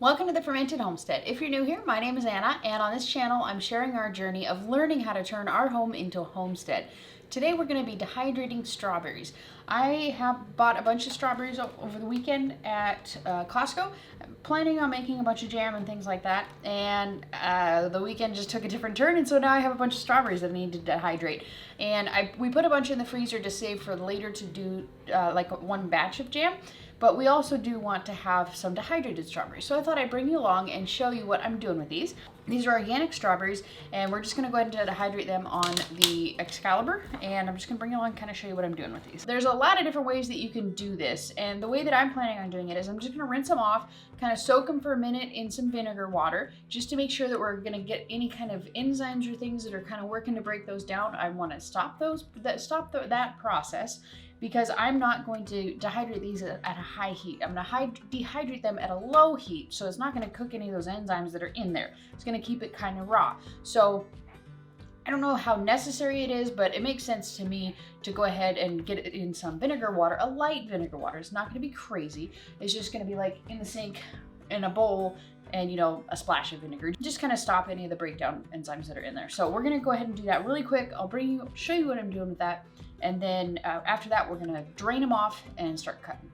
Welcome to the Fermented Homestead. If you're new here, my name is Anna, and on this channel I'm sharing our journey of learning how to turn our home into a homestead. Today we're going to be dehydrating strawberries. I have bought a bunch of strawberries over the weekend at Costco. I'm planning on making a bunch of jam and things like that, and the weekend just took a different turn, and so now I have a bunch of strawberries that I need to dehydrate. And we put a bunch in the freezer to save for later to do like one batch of jam. But we also do want to have some dehydrated strawberries. So I thought I'd bring you along and show you what I'm doing with these. These are organic strawberries, and we're just gonna go ahead and dehydrate them on the Excalibur, and I'm just gonna bring you along and kind of show you what I'm doing with these. There's a lot of different ways that you can do this, and the way that I'm planning on doing it is I'm just gonna rinse them off, kind of soak them for a minute in some vinegar water, just to make sure that we're gonna get any kind of enzymes or things that are kind of working to break those down. I wanna stop that process, because I'm not going to dehydrate these at a high heat. I'm gonna dehydrate them at a low heat, so it's not gonna cook any of those enzymes that are in there. It's gonna keep it kind of raw. So I don't know how necessary it is, but it makes sense to me to go ahead and get it in some vinegar water, a light vinegar water. It's not gonna be crazy. It's just gonna be like in the sink, in a bowl, and a splash of vinegar. Just kind of stop any of the breakdown enzymes that are in there. So we're gonna go ahead and do that really quick. I'll show you what I'm doing with that. And then after that, we're gonna drain them off and start cutting.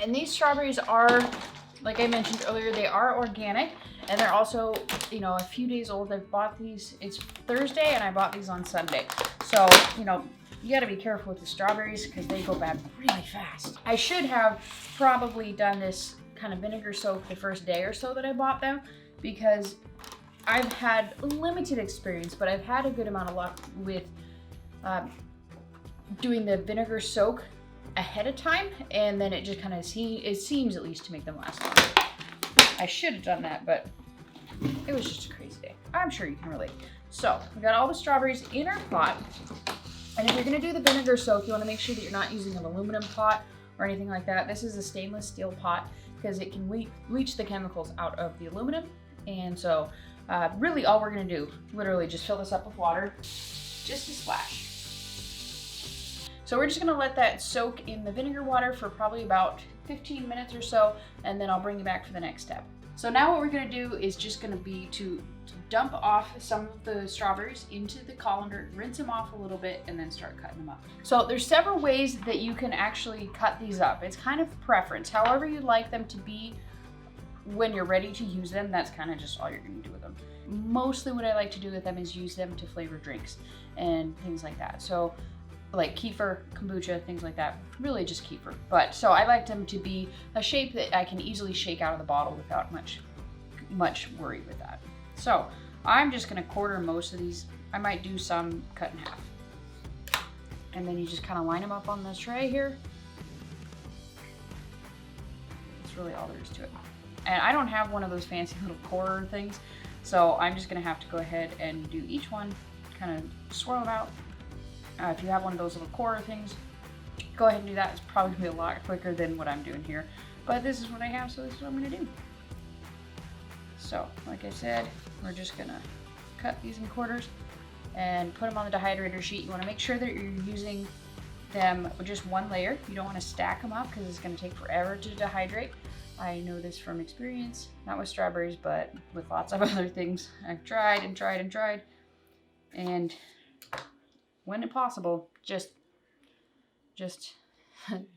And these strawberries are, like I mentioned earlier, they are organic, and they're also, a few days old. I bought these, it's Thursday, and I bought these on Sunday. So, you gotta be careful with the strawberries because they go bad really fast. I should have probably done this kind of vinegar soak the first day or so that I bought them, because I've had limited experience, but I've had a good amount of luck with doing the vinegar soak ahead of time, and then it just kind of seems at least to make them last longer. I should have done that, but it was just a crazy day. I'm sure you can relate. So we got all the strawberries in our pot, and if you're gonna do the vinegar soak, you wanna make sure that you're not using an aluminum pot or anything like that. This is a stainless steel pot because it can leach the chemicals out of the aluminum. And so really all we're gonna do, literally just fill this up with water, just a splash. So we're just gonna let that soak in the vinegar water for probably about 15 minutes or so, and then I'll bring you back for the next step. So now what we're gonna do is just gonna be to dump off some of the strawberries into the colander, rinse them off a little bit, and then start cutting them up. So there's several ways that you can actually cut these up. It's kind of preference. However you'd like them to be when you're ready to use them, that's kind of just all you're gonna do with them. Mostly what I like to do with them is use them to flavor drinks and things like that. So like kefir, kombucha, things like that, really just kefir. But so I like them to be a shape that I can easily shake out of the bottle without much worry with that. So I'm just gonna quarter most of these. I might do some cut in half. And then you just kind of line them up on this tray here. That's really all there is to it. And I don't have one of those fancy little corer things, so I'm just gonna have to go ahead and do each one, kind of swirl them out. If you have one of those little corer things, go ahead and do that. It's probably gonna be a lot quicker than what I'm doing here, but this is what I have, so this is what I'm gonna do. So, like I said, we're just gonna cut these in quarters and put them on the dehydrator sheet. You wanna make sure that you're using them with just one layer. You don't wanna stack them up because it's gonna take forever to dehydrate. I know this from experience, not with strawberries, but with lots of other things. I've tried and tried and tried, and when possible, just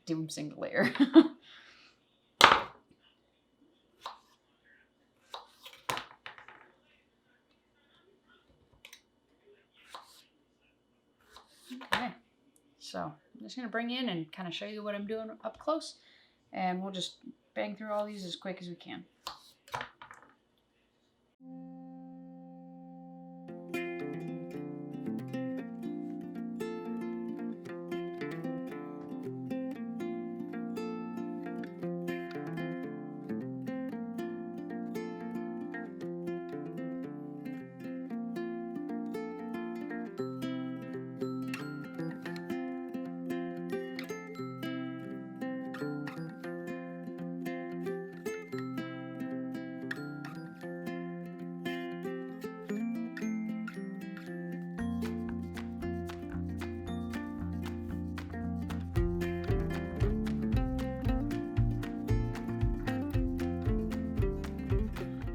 do them single layer. Okay, so I'm just gonna bring in and kind of show you what I'm doing up close, and we'll just bang through all these as quick as we can.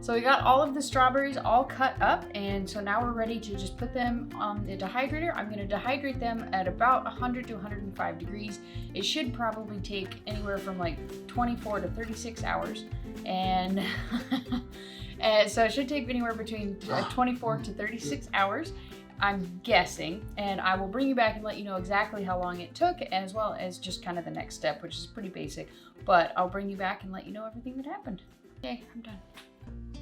So we got all of the strawberries all cut up, and so now we're ready to just put them on the dehydrator. I'm going to dehydrate them at about 100 to 105 degrees. It should probably take anywhere from like 24 to 36 hours, and and so it should take anywhere between 24 to 36 hours, I'm guessing, and I will bring you back and let you know exactly how long it took, as well as just kind of the next step, which is pretty basic, but I'll bring you back and let you know everything that happened. Okay, I'm done.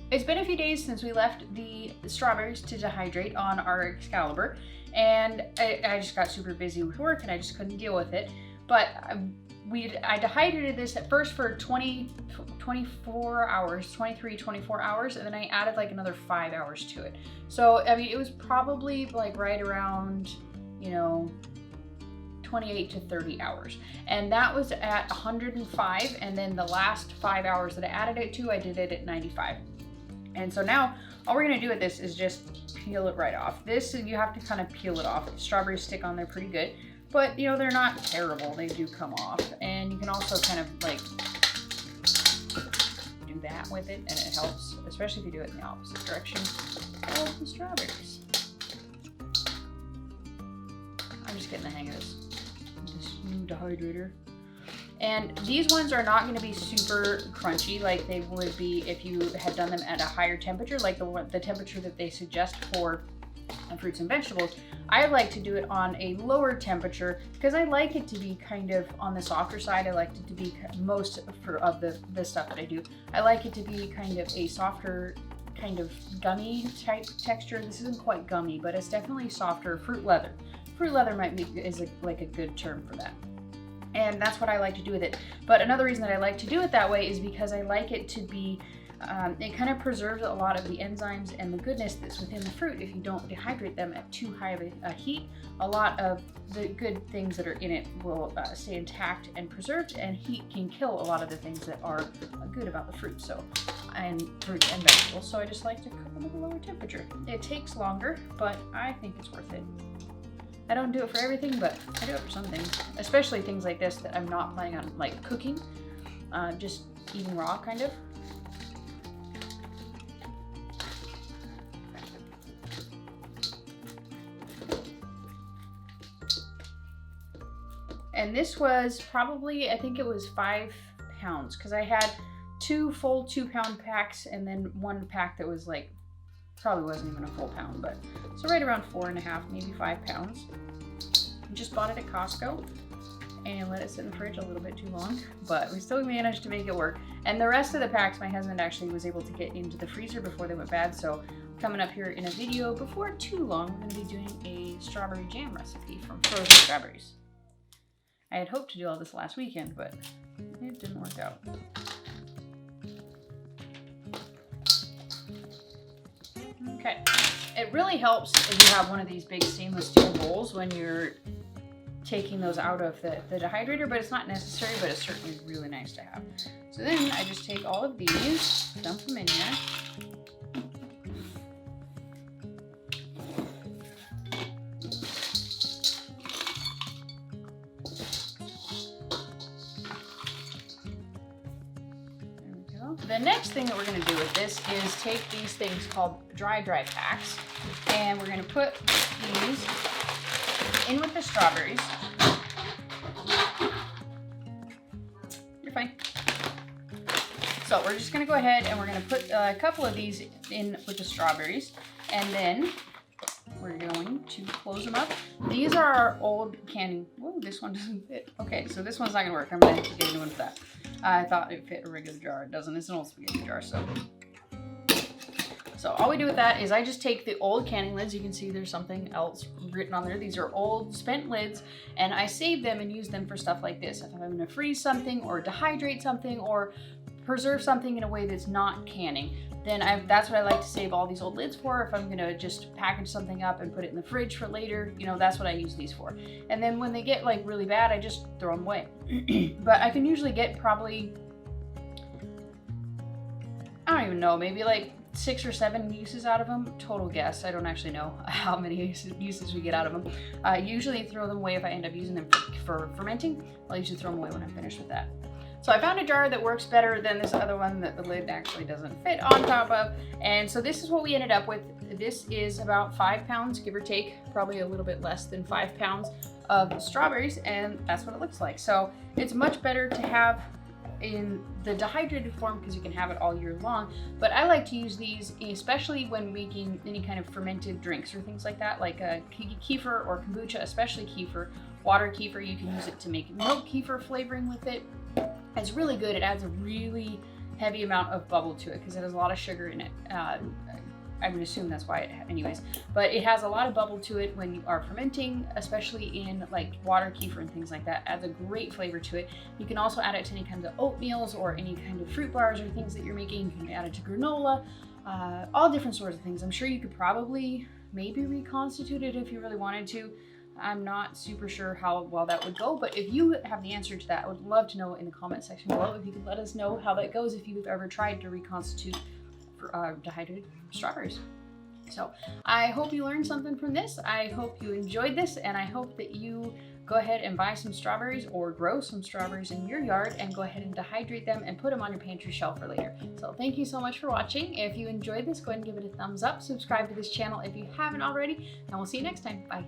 It's been a few days since we left the strawberries to dehydrate on our Excalibur, and I just got super busy with work and I just couldn't deal with it, but I dehydrated this at first for 24 hours, 24 hours, and then I added like another 5 hours to it. So, I mean, it was probably like right around, 28 to 30 hours. And that was at 105, and then the last 5 hours that I added it to, I did it at 95. And so now, all we're gonna do with this is just peel it right off. This, you have to kind of peel it off. Strawberries stick on there pretty good. But, they're not terrible. They do come off. And you can also kind of, like, do that with it, and it helps, especially if you do it in the opposite direction of the strawberries. I'm just getting the hang of this new dehydrator. And these ones are not going to be super crunchy like they would be if you had done them at a higher temperature, like the temperature that they suggest for fruits and vegetables. I like to do it on a lower temperature because I like it to be kind of on the softer side. I like it to be most of the stuff that I do. I like it to be kind of a softer, kind of gummy type texture. This isn't quite gummy, but it's definitely softer. Fruit leather. Fruit leather is like a good term for that. And that's what I like to do with it. But another reason that I like to do it that way is because I like it to be it kind of preserves a lot of the enzymes and the goodness that's within the fruit. If you don't dehydrate them at too high of a heat, a lot of the good things that are in it will stay intact and preserved, and heat can kill a lot of the things that are good about the fruit, and fruit and vegetables. So I just like to cook them at a lower temperature. It takes longer, but I think it's worth it. I don't do it for everything, but I do it for some things, especially things like this that I'm not planning on like cooking, just eating raw kind of. And this was probably, I think it was 5 pounds, because I had 2 full 2-pound packs and then 1 pack that was like, probably wasn't even a full pound, but so right around 4.5, maybe 5 pounds. I just bought it at Costco and let it sit in the fridge a little bit too long, but we still managed to make it work. And the rest of the packs, my husband actually was able to get into the freezer before they went bad, so coming up here in a video before too long, we're going to be doing a strawberry jam recipe from frozen strawberries. I had hoped to do all this last weekend, but it didn't work out. Okay, it really helps if you have one of these big stainless steel bowls when you're taking those out of the dehydrator, but it's not necessary, but it's certainly really nice to have. So then I just take all of these, dump them in here. The next thing that we're going to do with this is take these things called dry packs, and we're going to put these in with the strawberries. You're fine. So we're just going to go ahead and we're going to put a couple of these in with the strawberries, and then we're going to close them up. These are our old canning. Whoa, this one doesn't fit. Okay, so this one's not going to work. I'm going to have to get a new one for that. I thought it fit a regular jar. It doesn't. It's an old spaghetti jar. So all we do with that is I just take the old canning lids. You can see there's something else written on there. These are old spent lids, and I save them and use them for stuff like this. If I'm going to freeze something or dehydrate something or preserve something in a way that's not canning, then that's what I like to save all these old lids for. If I'm going to just package something up and put it in the fridge for later, that's what I use these for. And then when they get like really bad, I just throw them away. But I can usually get probably, I don't even know, maybe like 6 or 7 uses out of them. Total guess. I don't actually know how many uses we get out of them. I usually throw them away if I end up using them for fermenting. I'll usually throw them away when I'm finished with that. So I found a jar that works better than this other one that the lid actually doesn't fit on top of. And so this is what we ended up with. This is about 5 pounds, give or take, probably a little bit less than 5 pounds of strawberries, and that's what it looks like. So it's much better to have in the dehydrated form because you can have it all year long, but I like to use these especially when making any kind of fermented drinks or things like that, like a kefir or kombucha, especially kefir, water kefir. You can use it to make milk kefir flavoring with it. It's really good. It adds a really heavy amount of bubble to it because it has a lot of sugar in it. I would assume that's why anyways, but it has a lot of bubble to it when you are fermenting, especially in like water kefir and things like that. Adds a great flavor to it. You can also add it to any kinds of oatmeals or any kind of fruit bars or things that you're making. You can add it to granola, all different sorts of things. I'm sure you could probably maybe reconstitute it if you really wanted to. I'm not super sure how well that would go, but if you have the answer to that, I would love to know in the comment section below. If you could let us know how that goes, if you've ever tried to reconstitute dehydrated strawberries. So I hope you learned something from this. I hope you enjoyed this, and I hope that you go ahead and buy some strawberries or grow some strawberries in your yard and go ahead and dehydrate them and put them on your pantry shelf for later. So thank you so much for watching. If you enjoyed this, go ahead and give it a thumbs up. Subscribe to this channel if you haven't already, and we'll see you next time. Bye.